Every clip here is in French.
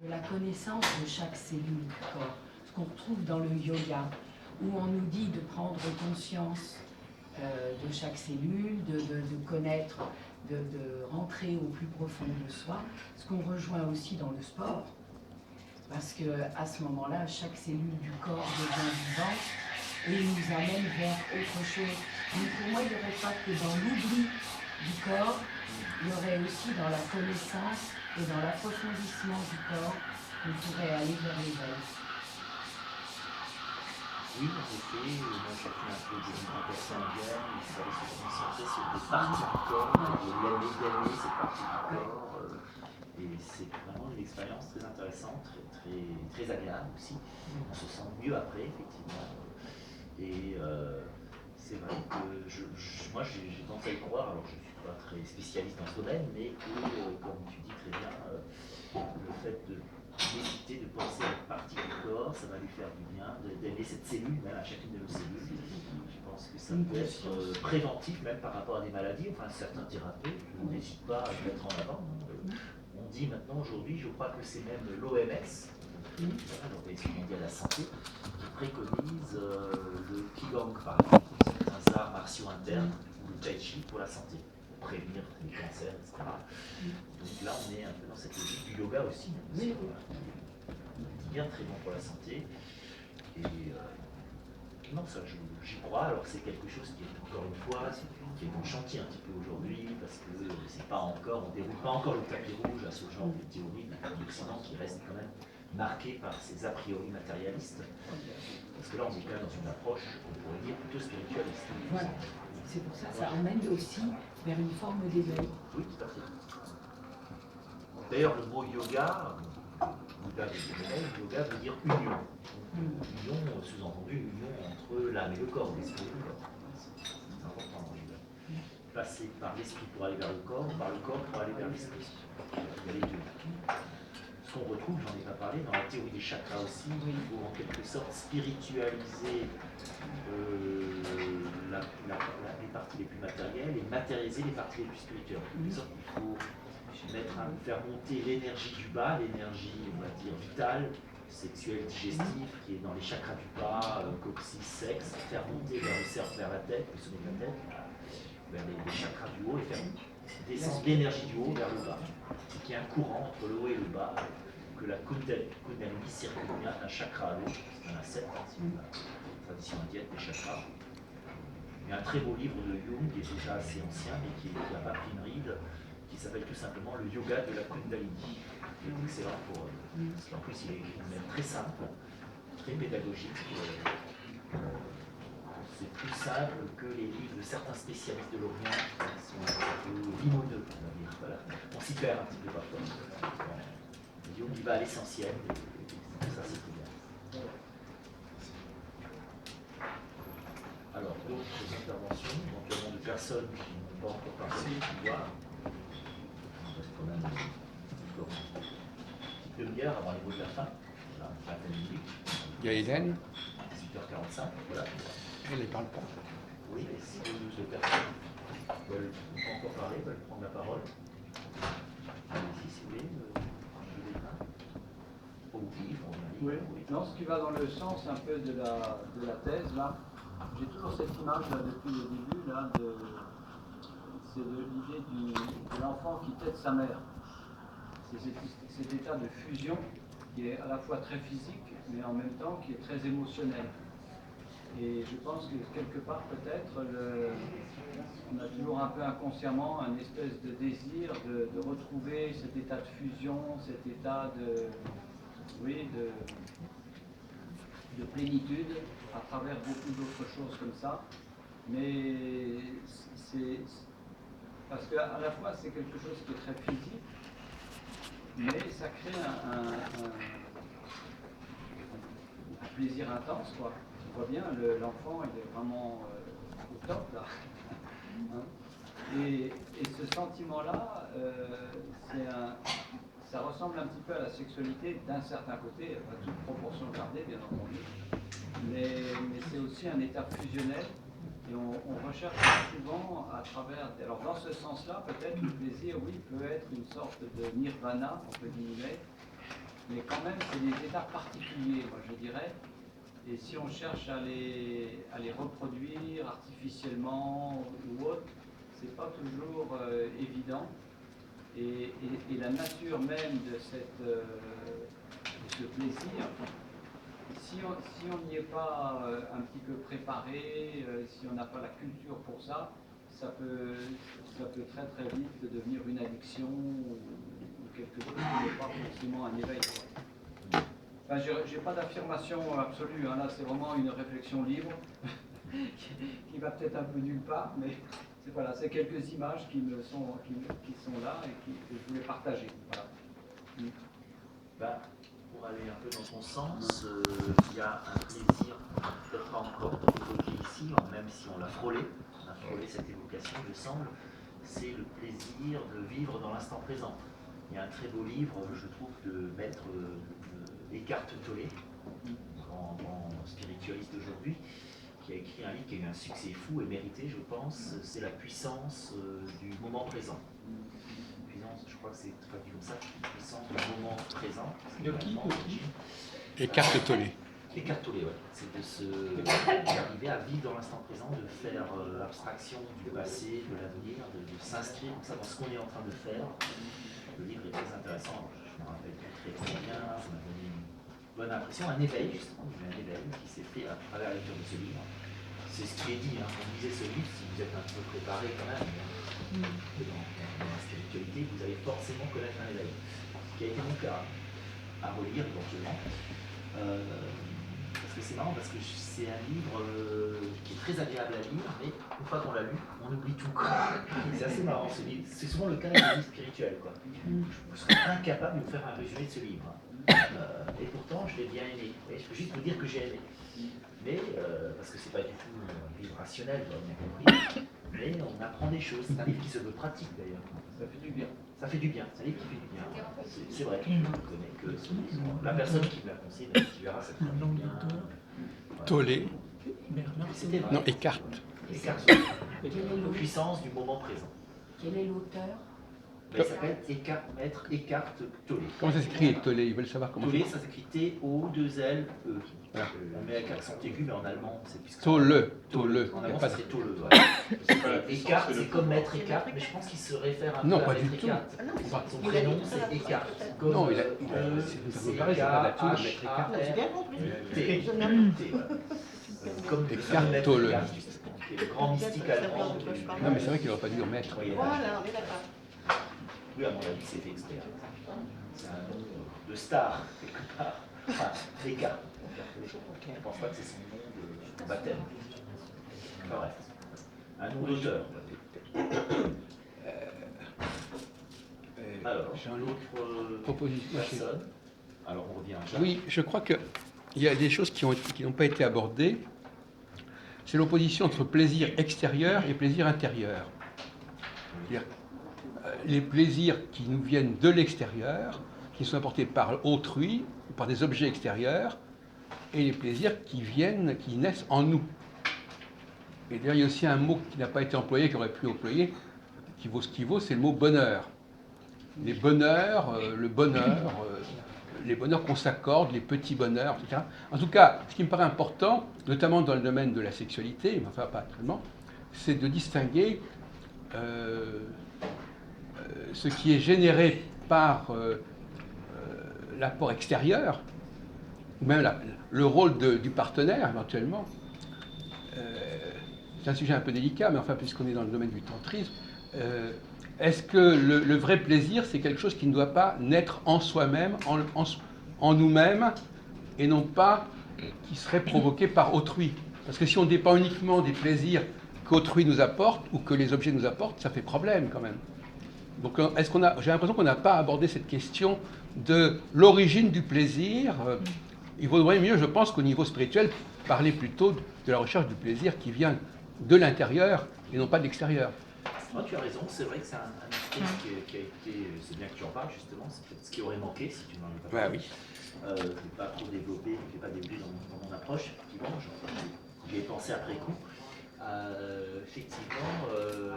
La connaissance de chaque cellule du corps, ce qu'on retrouve dans le yoga, où on nous dit de prendre conscience de chaque cellule, de connaître, de rentrer au plus profond de soi, ce qu'on rejoint aussi dans le sport, parce qu'à ce moment-là, chaque cellule du corps devient vivante et nous amène vers autre chose. Donc pour moi, il n'y aurait pas que dans l'oubli du corps, il y aurait aussi dans la connaissance et dans l'approfondissement du corps, on pourrait aller vers l'éveil. Oui, en effet, moi j'ai fait un peu de méditation indienne, il fallait se concentrer sur des parties du corps, d'aimer ces parties du corps, et c'est vraiment une expérience très intéressante, très agréable aussi. On se sent mieux après, effectivement. Et c'est vrai que moi j'ai tendance à y croire, alors je ne suis pas très spécialiste dans ce domaine, mais que, comme tu dis très bien, le fait de méditer, de penser à une partie du corps, ça va lui faire du bien, d'aimer cette cellule, même à chacune de nos cellules. Je pense que ça peut être préventif, même par rapport à des maladies. Enfin, certains thérapeutes n'hésitent pas à le mettre en avant. On dit maintenant, aujourd'hui, je crois que c'est même l'OMS, l'Organisation mondiale de la santé, qui préconise le Qigong, par exemple, certains arts martiaux internes, ou le Tai Chi pour la santé, pour prévenir les cancers, etc. Donc là, on est un peu dans cette logique du yoga aussi. C'est bien très bon pour la santé. Et non, ça, j'y crois. Alors c'est quelque chose qui est encore une fois, qui est en chantier un petit peu aujourd'hui, parce que c'est pas encore, on déroule pas encore le tapis rouge à ce genre de théorie de l'Occident qui reste quand même marqué par ces a priori matérialistes. Parce que là, on est quand même dans une approche, on pourrait dire, plutôt spiritualiste. Voilà. C'est pour ça que ça emmène aussi vers une forme d'éveil. Oui, tout à fait. D'ailleurs, le mot yoga, yoga veut dire union. Union, sous-entendu, union entre l'âme et le corps, l'esprit et le corps. C'est important dans le yoga. Passer par l'esprit pour aller vers le corps, par le corps pour aller vers l'esprit. Il y a les deux. Ce qu'on retrouve, j'en ai pas parlé, dans la théorie des chakras aussi, il faut en quelque sorte spiritualiser les parties les plus matérielles et matérialiser les parties les plus spirituelles. En quelque sorte, il faut faire monter l'énergie du bas, l'énergie, on va dire, vitale, sexuelle, digestive, qui est dans les chakras du bas, coccyx, sexe, faire monter vers le cerveau, vers la tête, le sommet de la tête, vers les chakras du haut et faire descendre l'énergie du haut vers le bas. C'est qu'il y a un courant entre le haut et le bas, que la Kundalini circule bien d'un chakra à l'autre, c'est un 7, c'est une tradition indienne des chakras. Il y a un très beau livre de Jung, qui est déjà assez ancien, mais qui n'a pas pris une ride, qui s'appelle tout simplement le yoga de la Kundalini. C'est excellent pour. Parce qu'en plus, il est même très simple, très pédagogique. C'est plus simple que les livres de certains spécialistes de l'Orient qui sont un peu limoneux, on va dire. Voilà. On s'y perd un petit peu parfois. Jung, il va à l'essentiel, et ça, c'est très bien. Alors, d'autres interventions, éventuellement de personnes qui n'ont pas encore parlé du pouvoir. Quand même une petite demi-heure avant les mots de la fin, voilà, 20 minutes. Il y a Hélène. 18h45, voilà. Elle ne parle pas. Oui, et si deux personnes veulent pas encore parler, veulent prendre la parole, allez-y si vous voulez, oui. Non, ce qui va dans le sens un peu de la thèse, là, j'ai toujours cette image là, depuis le début, là, c'est l'idée de l'enfant qui tète sa mère. C'est cet état de fusion qui est à la fois très physique, mais en même temps qui est très émotionnel. Et je pense que quelque part, peut-être, on a toujours un peu inconsciemment un espèce de désir de retrouver cet état de fusion, cet état de plénitude à travers beaucoup d'autres choses comme ça. Mais c'est parce qu'à la fois c'est quelque chose qui est très physique, mais ça crée un plaisir intense, quoi. On voit bien, l'enfant il est vraiment au top là. Hein, et ce sentiment-là, ça ressemble un petit peu à la sexualité d'un certain côté, à toute proportion gardée bien entendu, mais c'est aussi un état fusionnel et on recherche souvent à travers. Alors dans ce sens-là, peut-être le plaisir, oui, peut être une sorte de nirvana, entre guillemets, mais quand même, c'est des états particuliers, moi je dirais. Et si on cherche à les reproduire artificiellement ou autre, c'est pas toujours évident. Et la nature même de ce plaisir, si on n'y est pas un petit peu préparé, si on n'a pas la culture pour ça, ça peut très très vite devenir une addiction ou quelque chose qui n'est pas forcément un éveil. Enfin, j'ai pas d'affirmation absolue, hein. Là c'est vraiment une réflexion libre qui va peut-être un peu nulle part, mais voilà, c'est quelques images qui sont là et que je voulais partager. Voilà. Bah, pour aller un peu dans ton sens, il y a un plaisir qu'on n'a peut-être pas encore évoqué ici, même si on l'a frôlé cette évocation, il me semble, c'est le plaisir de vivre dans l'instant présent. Il y a un très beau livre, je trouve, de maître Eckhart Tolle, grand spiritualiste d'aujourd'hui, qui a écrit un livre qui a eu un succès fou et mérité, je pense, c'est La puissance du moment présent. Je crois que c'est traduit comme ça, puissance du moment présent. De qui? Eckhart Tolle. Eckhart Tolle, ouais. C'est d'arriver à vivre dans l'instant présent, de faire abstraction du passé, de l'avenir, de s'inscrire comme ça dans ce qu'on est en train de faire. Le livre est très intéressant, je me rappelle très bien, ça m'a donné une bonne impression, un éveil justement, un éveil qui s'est fait à travers la lecture de ce livre. C'est ce qui est dit, hein, quand vous lisez ce livre, si vous êtes un peu préparé quand même, dans la spiritualité, vous allez forcément connaître un éveil. Ce qui a été mon cas à relire éventuellement. Parce que c'est marrant, parce que c'est un livre qui est très agréable à lire, mais une fois qu'on l'a lu, on oublie tout. C'est assez marrant ce livre. C'est souvent le cas avec les livres spirituels. Je serais incapable de vous faire un résumé de ce livre. Et pourtant, je l'ai bien aimé. Et je peux juste vous dire que j'ai aimé. Mais, parce que c'est pas du tout un livre rationnel, vous avez bien compris, mais on apprend des choses. C'est un livre qui se veut pratique d'ailleurs. Ça fait du bien. Ça fait du bien, c'est un livre qui fait du bien. C'est vrai, je ne connais que ce livre. La personne qui me l'a conseillé, tu verras, ça fait du bien. Tolle. C'était vrai. Non, Eckhart. Eckhart, la puissance du moment présent. Quel est l'auteur? Il s'appelle Maître Eckhart Tolle. Comment ça s'écrit Tolle? Ils veulent savoir comment. Tolle, ça s'écrit T-O-2-L-E. Voilà. On met avec accent aigu, mais en allemand, c'est plus. Tolle. En allemand, ça serait Tolle. Eckhart, c'est comme Maître Eckhart, mais je pense qu'il se réfère un peu Non, à pas Maître du tout. Eckhart. Son prénom, c'est Eckhart. Non, il a préparé, c'est pas là-dessus, le Maître Eckhart. J'ai bien compris. Comme Eckhart Tolle. Le grand mystique allemand. Non, mais c'est vrai qu'il n'aurait pas dû en mettre. Voilà, on est d'accord. Oui, à mon avis, c'est fait exprès. C'est un nom de star, quelque part. Enfin, Eckhart. Je ne pense pas que c'est son nom de baptême. Enfin bref. Un nom d'auteur. Alors, j'ai un autre l'autre proposition. personne. Alors, on revient à Jacques. Oui, je crois qu'il y a des choses qui n'ont pas été abordées. C'est l'opposition entre plaisir extérieur et plaisir intérieur. C'est-à-dire, les plaisirs qui nous viennent de l'extérieur, qui sont apportés par autrui, ou par des objets extérieurs, et les plaisirs qui naissent en nous. Et d'ailleurs, il y a aussi un mot qui n'a pas été employé, qui aurait pu employer, qui vaut ce qu'il vaut, c'est le mot bonheur. Les bonheurs, le bonheur, les bonheurs qu'on s'accorde, les petits bonheurs, etc. En tout cas, ce qui me paraît important, notamment dans le domaine de la sexualité, mais enfin pas actuellement, c'est de distinguer ce qui est généré par l'apport extérieur, ou même le rôle du partenaire éventuellement. C'est un sujet un peu délicat, mais enfin, puisqu'on est dans le domaine du tantrisme, est-ce que le vrai plaisir, c'est quelque chose qui ne doit pas naître en soi-même, en nous-mêmes, et non pas qui serait provoqué par autrui? Parce que si on dépend uniquement des plaisirs qu'autrui nous apporte, ou que les objets nous apportent, ça fait problème quand même. Donc, j'ai l'impression qu'on n'a pas abordé cette question de l'origine du plaisir. Il vaudrait mieux, je pense, qu'au niveau spirituel, parler plutôt de la recherche du plaisir qui vient de l'intérieur et non pas de l'extérieur. Oh, tu as raison, c'est vrai que c'est un aspect qui a été, c'est bien que tu en parles justement, c'est peut-être ce qui aurait manqué si tu n'en avais pas parlé. Oui. Je ne vais pas trop développer, je ne vais pas développer dans mon approche, effectivement, j'y ai pensé après coup. Effectivement,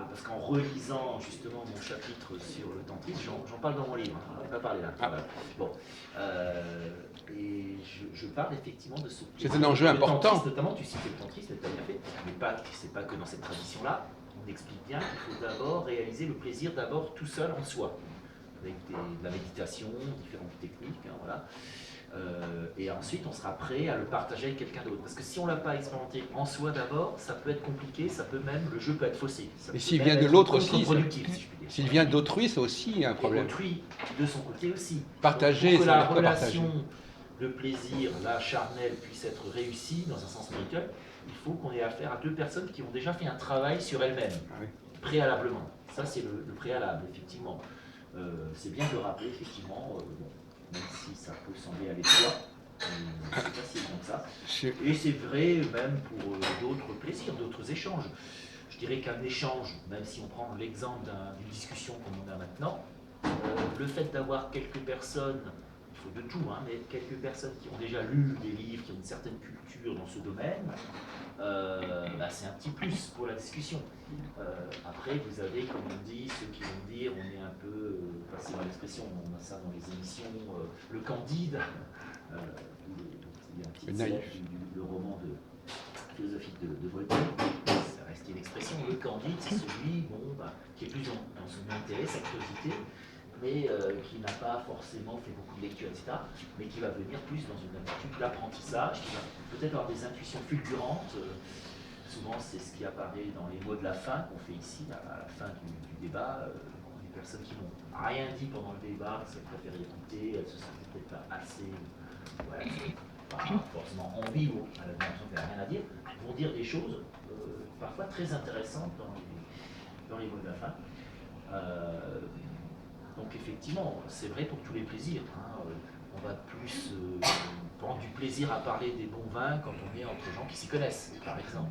parce qu'en relisant justement mon chapitre sur le tantrisme, j'en parle dans mon livre, on n'en a pas parlé là. Ah. Voilà. Bon, et je parle effectivement de ce. C'est un enjeu important. Tantrisme, notamment, tu citais le tantrisme, tu as bien fait, mais c'est pas que dans cette tradition-là. On explique bien qu'il faut d'abord réaliser le plaisir d'abord tout seul en soi, avec de la méditation, différentes techniques, hein, voilà. Et ensuite on sera prêt à le partager avec quelqu'un d'autre. Parce que si on ne l'a pas expérimenté en soi d'abord, ça peut être compliqué, le jeu peut être faussé. Et s'il vient de l'autre aussi, s'il vient d'autrui, c'est aussi un problème. Et autrui, de son côté aussi. Partager, pour que ça la veut dire quoi partager? relation de plaisir, la charnelle, puisse être réussie dans un sens spirituel, il faut qu'on ait affaire à deux personnes qui ont déjà fait un travail sur elles-mêmes, préalablement. Ça c'est le préalable, effectivement. C'est bien de le rappeler, effectivement. Même si ça peut sembler aller de soi, c'est pas si évident que ça. Et c'est vrai même pour d'autres plaisirs, d'autres échanges. Je dirais qu'un échange, même si on prend l'exemple d'une discussion comme on a maintenant, le fait d'avoir quelques personnes, il faut de tout, hein, mais quelques personnes qui ont déjà lu des livres, qui ont une certaine culture dans ce domaine, c'est un petit plus pour la discussion. Après, vous avez, comme on dit, ceux qui vont dire, on est un peu, passez-moi l'expression, on a ça dans les émissions, le Candide, il y a un petit célèbre le roman philosophique de Voltaire, ça reste une expression, le Candide, c'est celui qui est plus dans son intérêt, sa curiosité, mais qui n'a pas forcément fait beaucoup de lecture, etc., mais qui va venir plus dans une attitude d'apprentissage, qui va peut-être avoir des intuitions fulgurantes. Souvent, c'est ce qui apparaît dans les mots de la fin qu'on fait ici, à la fin du débat. Des personnes qui n'ont rien dit pendant le débat, qui préfèrent écouter, elles se sentent peut-être pas assez, pas forcément envie ou à l'impression qu'elles n'ont rien à dire, vont dire des choses parfois très intéressantes dans les mots de la fin. Donc effectivement, c'est vrai pour tous les plaisirs. Hein. On va plus prendre du plaisir à parler des bons vins quand on est entre gens qui s'y connaissent, par exemple.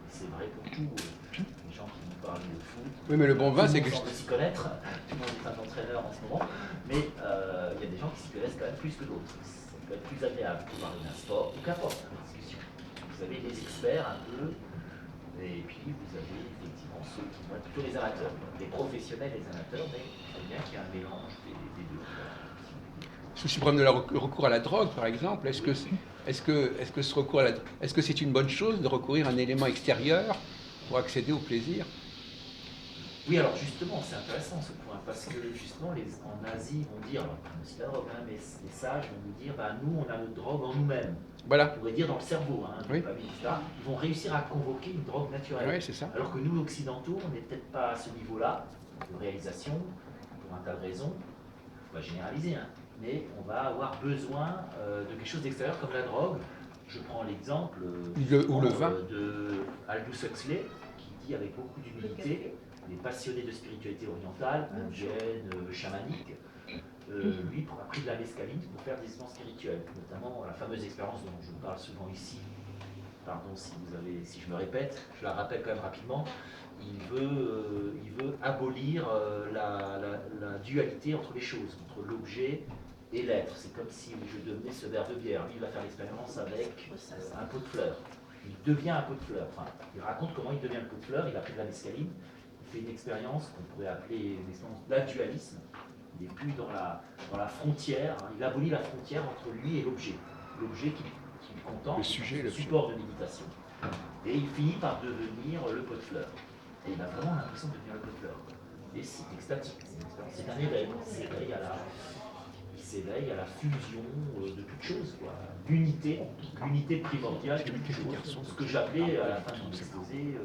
C'est vrai pour tout. Les gens qui nous parlent de foot. Oui, mais le bon vin, c'est que. Tout le monde semble s'y connaître. Tout le monde est un entraîneur en ce moment. Mais il y a des gens qui s'y connaissent quand même plus que d'autres. Ça peut être plus agréable de parler d'un sport ou qu'importe, une discussion. Vous avez les experts un peu. Et puis vous avez effectivement ceux qui vont être plutôt les amateurs, les professionnels, les amateurs, mais il faut bien qu'il y ait un mélange des deux. Sous le problème de recours à la drogue, par exemple, est-ce que ce recours est-ce que c'est une bonne chose de recourir à un élément extérieur pour accéder au plaisir? Oui, alors justement, c'est intéressant ce point, parce que justement, en Asie, vont dire, alors aussi la drogue, mais les sages vont nous dire, nous, on a notre drogue en nous-mêmes. Voilà. On pourrait dire dans le cerveau, Oui. Ils vont réussir à convoquer une drogue naturelle. Oui, c'est ça. Alors que nous, occidentaux, on n'est peut-être pas à ce niveau-là de réalisation, pour un tas de raisons, on va généraliser, mais on va avoir besoin de quelque chose d'extérieur comme la drogue. Je prends l'exemple le vin de Aldous Huxley, qui dit avec beaucoup d'humilité, les passionnés de spiritualité orientale, indienne, chamanique, lui a pris de la mescaline pour faire des expériences spirituelles, notamment la fameuse expérience dont je parle souvent ici. Pardon si je me répète, je la rappelle quand même rapidement. Il veut abolir la dualité entre les choses, entre l'objet et l'être. C'est comme si je devenais ce verre de bière. Lui, il va faire l'expérience avec un pot de fleurs. Il devient un pot de fleurs. Enfin, il raconte comment il devient un pot de fleurs. Il a pris de la mescaline. Il fait une expérience qu'on pourrait appeler une expérience d'indualisme. Il n'est plus dans la frontière. Il abolit la frontière entre lui et l'objet. L'objet qui contemple, le support de méditation. Et il finit par devenir le pot de fleurs. Et il a vraiment l'impression de devenir le pot de fleurs. Et c'est extatique. C'est un éveil. Il s'éveille à la fusion de toutes choses, l'unité primordiale de toutes choses. Ce que j'appelais à la fin de mon exposé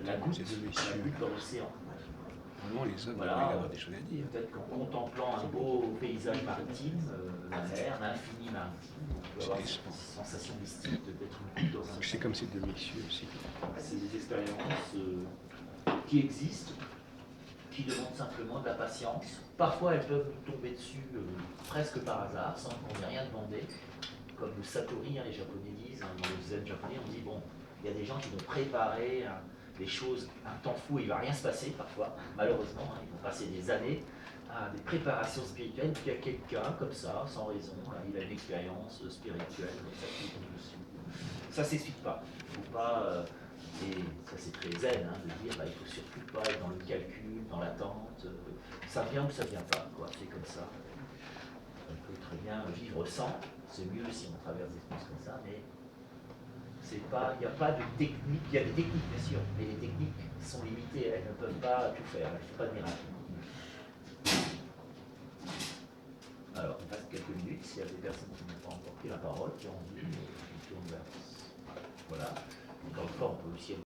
la goutte dans l'océan. Vraiment, les hommes voilà, doivent avoir des choses à dire. Peut-être qu'en contemplant un beau paysage maritime, la mer, l'infini maritime, on peut avoir cette sensation mystique d'être une goutte dans un. C'est comme ces deux messieurs aussi. C'est des expériences qui existent, qui demandent simplement de la patience. Parfois, elles peuvent nous tomber dessus presque par hasard, sans qu'on n'ait rien demandé. Comme le satori, les Japonais disent, dans le zen japonais, on dit, bon, il y a des gens qui vont préparer des choses, un temps fou, il ne va rien se passer parfois, malheureusement, ils vont passer des années à des préparations spirituelles, puis il y a quelqu'un comme ça, sans raison, il a une expérience spirituelle, comme ça qui tombe dessus. Ça ne s'explique pas. Il ne faut pas Et ça c'est très zen, hein, de dire bah, il ne faut surtout pas être dans le calcul, dans l'attente, ça vient ou ça vient pas, quoi, c'est comme ça. On peut très bien vivre sans, c'est mieux si on traverse des choses comme ça, mais il n'y a pas de technique, il y a des techniques bien sûr, mais les techniques sont limitées, elles ne peuvent pas tout faire, elles ne font pas de miracle. Alors, il reste quelques minutes, s'il y a des personnes qui n'ont pas encore pris la parole, qui ont envie, je tourne vers. Voilà. Encore une fois, on peut aussi